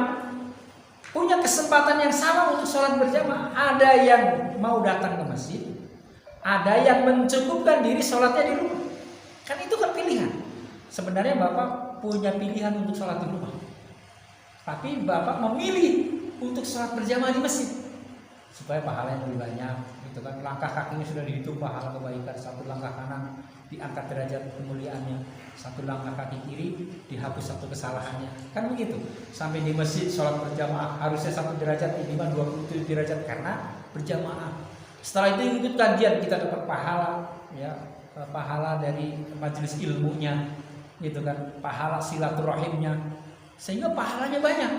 punya kesempatan yang sama untuk sholat berjamaah. Ada yang mau datang ke masjid, ada yang mencukupkan diri sholatnya di rumah. Kan itu kan pilihan. Sebenarnya Bapak punya pilihan untuk sholat di rumah, tapi Bapak memilih untuk sholat berjamaah di masjid supaya pahalanya lebih banyak. Itu kan langkah kakinya sudah dihitung pahala kebaikan. Satu langkah kanan diangkat derajat kemuliaannya, satu langkah kaki kiri dihapus satu kesalahannya. Kan begitu. Sampai di masjid sholat berjamaah harusnya 1 derajat, minimal 27 derajat karena berjamaah. Setelah itu ikut kajian, kita dapat pahala, ya, pahala dari majelis ilmunya, gitu kan, pahala silaturahimnya, sehingga pahalanya banyak.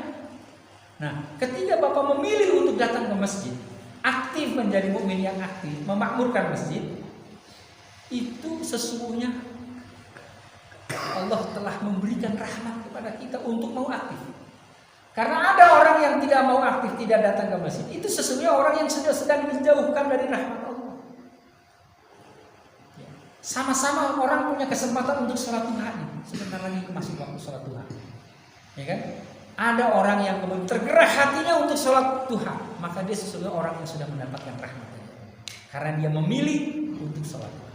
Nah, ketika Bapak memilih untuk datang ke masjid, aktif menjadi mukmin yang aktif, memakmurkan masjid, itu sesungguhnya Allah telah memberikan rahmat kepada kita untuk mau aktif. Karena ada orang yang tidak mau aktif, tidak datang ke masjid, itu sesungguhnya orang yang sudah sedang dijauhkan dari rahmat Allah. Sama-sama orang punya kesempatan untuk sholat duha. Sebentar lagi masih waktu sholat duha, ya kan? Ada orang yang kemudian tergerak hatinya untuk sholat duha, maka dia sesungguhnya orang yang sudah mendapatkan rahmat karena dia memilih untuk sholat duha.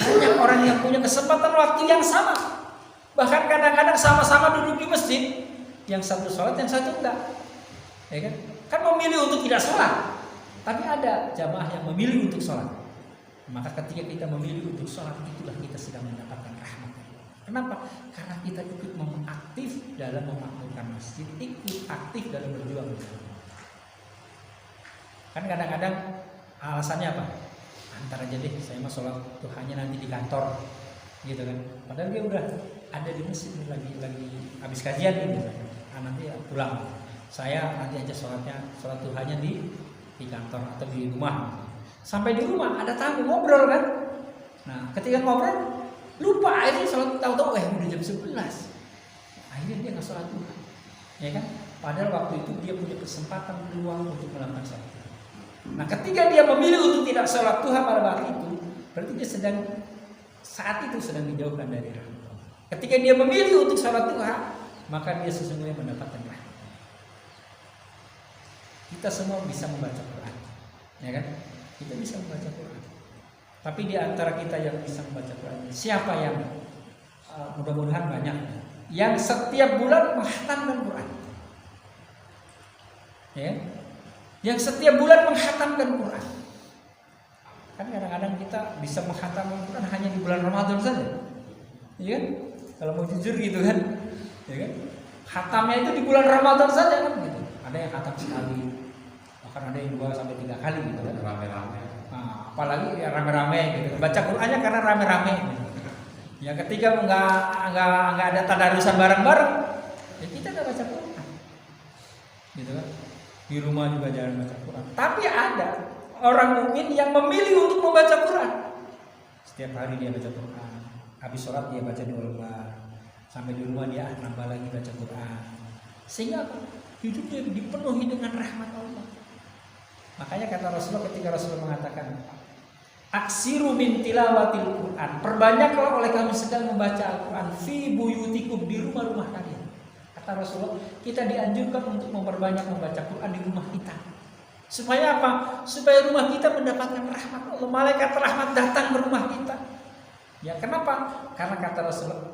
Banyak orang yang punya kesempatan waktu yang sama, bahkan kadang-kadang sama-sama duduk di masjid, yang satu sholat, yang satu enggak, ya kan? Kan memilih untuk tidak sholat, tapi ada jamaah yang memilih untuk sholat. Maka ketika kita memilih untuk sholat, itulah kita sedang mendapatkan rahmat. Kenapa? Karena kita ikut aktif dalam memakmurkan masjid, ikut aktif dalam berjuang. Kan kadang-kadang alasannya apa? Antar aja deh, saya mah sholat duhanya nanti di kantor, gitu kan? Padahal dia udah ada di masjid, lagi habis kajian gitu. Nanti pulang, saya nanti aja sholat duhanya di kantor atau di rumah. Sampai di rumah ada tamu ngobrol kan? Nah, ketika ngobrol lupa, akhirnya sholat, tahu-tahu udah jam 11. Akhirnya dia nggak sholat duha, ya kan? Padahal waktu itu dia punya kesempatan peluang untuk melakukan sholat duha. Nah, ketika dia memilih untuk tidak sholat duha pada waktu itu, berarti dia saat itu sedang dijauhkan dari rahmat Allah. Ketika dia memilih untuk sholat duha, maka dia sesungguhnya mendapatkan rahmat. Kita semua bisa membaca Quran, ya kan? Kita bisa membaca Quran. Tapi di antara kita yang bisa membaca Quran, siapa yang mudah-mudahan banyak yang setiap bulan menghatamkan Quran, ya? Yang setiap bulan menghatamkan Quran. Kan kadang-kadang kita bisa menghatamkan Quran hanya di bulan Ramadan saja, ya kan? Kalau mau jujur gitu kan, ya kan? Khatamnya itu di bulan Ramadan saja kan gitu. Ada yang khatam sekali, bahkan ada yang 2 sampai 3 kali gitu kan. Rame-rame. Nah, apalagi ya rame-rame gitu. Baca Qur'annya karena rame-rame gitu. Ya ketika nggak ada tadarusan bareng-bareng, ya kita nggak baca Qur'an, gitu kan. Di rumah juga jarang baca Qur'an. Tapi ada orang mukmin yang memilih untuk membaca Qur'an. Setiap hari dia baca Qur'an. Habis sholat dia baca 2 lembar. Sampai di rumah dia nambah lagi baca Qur'an. Sehingga hidupnya dipenuhi dengan rahmat Allah. Makanya kata Rasulullah ketika Rasulullah mengatakan, aksiru min tilawatil Quran, perbanyaklah oleh kami sedang membaca Al-Quran fi buyutikum, di rumah-rumah kalian. Kata Rasulullah, kita dianjurkan untuk memperbanyak membaca Quran di rumah kita. Supaya apa? Supaya rumah kita mendapatkan rahmat Allah, malaikat rahmat datang ke rumah kita. Ya kenapa? Karena kata Rasulullah,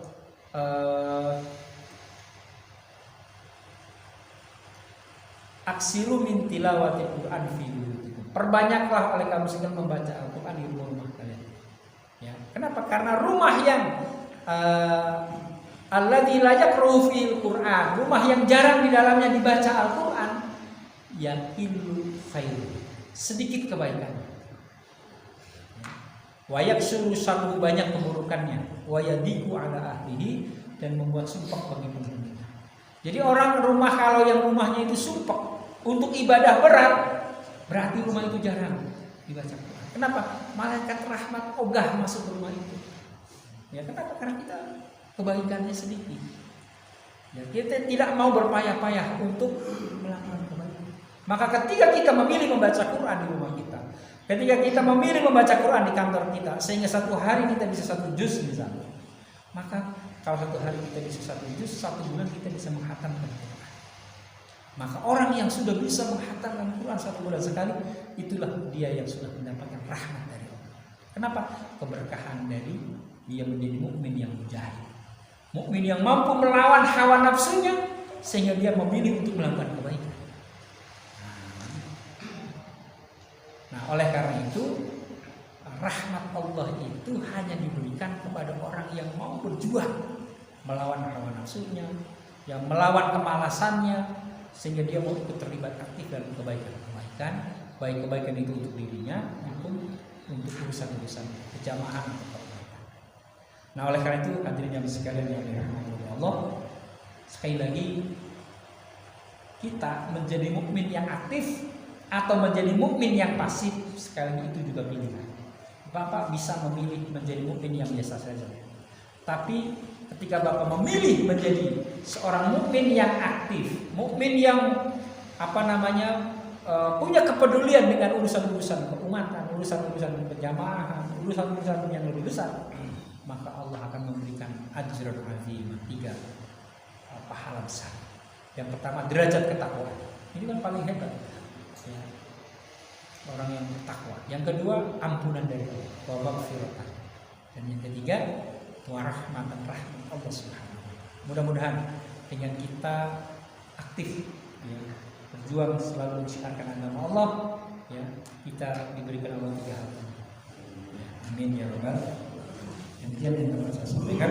aksiru min tilawatil Quran fi buyutikum, perbanyaklah oleh kamu sedang membaca Al-Quran di rumah-rumah kalian. Ya, kenapa? Karena rumah yang alladzi la yaqra'u fil Qur'an, rumah yang jarang di dalamnya dibaca Al-Qur'an, yaqillu khairu, sedikit kebaikan. Wa yaksuru syarru, banyak keburukannya. Wa yadiku ala ahlihi, dan membuat sumpah bagi penghuninya. Jadi orang rumah, kalau yang rumahnya itu sumpah untuk ibadah berat, berarti rumah itu jarang dibaca Quran. Kenapa? Malaikat rahmat ogah masuk ke rumah itu. Ya kenapa? Karena kita kebaikannya sedikit. Ya, kita tidak mau berpayah-payah untuk melakukan kebaikan. Maka ketika kita memilih membaca Quran di rumah kita, ketika kita memilih membaca Quran di kantor kita, sehingga satu hari kita bisa 1 juz misalnya, maka kalau satu hari kita bisa 1 juz, 1 bulan kita bisa menghatamkan Quran. Maka orang yang sudah bisa menghatamkan Quran 1 bulan sekali, itulah dia yang sudah mendapatkan rahmat dari Allah. Kenapa? Keberkahan dari dia menjadi mukmin yang mujahid, mukmin yang mampu melawan hawa nafsunya sehingga dia memilih untuk melakukan kebaikan. Nah, oleh karena itu rahmat Allah itu hanya diberikan kepada orang yang mau berjuang melawan hawa nafsunya, yang melawan kemalasannya, sehingga dia mau ikut terlibat aktif dalam kebaikan-kebaikan, baik kebaikan itu untuk dirinya maupun untuk urusan-urusan kejamaah atau kebaikan. Nah, oleh karena itu hadirin yang sekalian yang dirahmati Allah, sekali lagi kita menjadi mukmin yang aktif atau menjadi mukmin yang pasif, sekali lagi itu juga pilihan. Bapak bisa memilih menjadi mukmin yang biasa saja. Tapi ketika Bapak memilih menjadi seorang mukmin yang aktif, mukmin yang punya kepedulian dengan urusan-urusan keumatan, urusan-urusan penjamaah, urusan-urusan yang lebih besar, maka Allah akan memberikan ajrun azim, 3 pahala besar. Yang pertama, derajat ketakwaan. Ini kan paling hebat. Ya. Orang yang bertakwa. Yang kedua, ampunan dari Allah, wa maghfiratan. Dan yang ketiga, wa rahmatan, rahmat Allah Subhanahu wa taala. Mudah-mudahan dengan kita aktif ya, berjuang selalu mensiarkan agama Allah, ya, kita diberikan Allah 3 hal. Ya, amin ya rabbal alamin. Yang dapat saya sampaikan,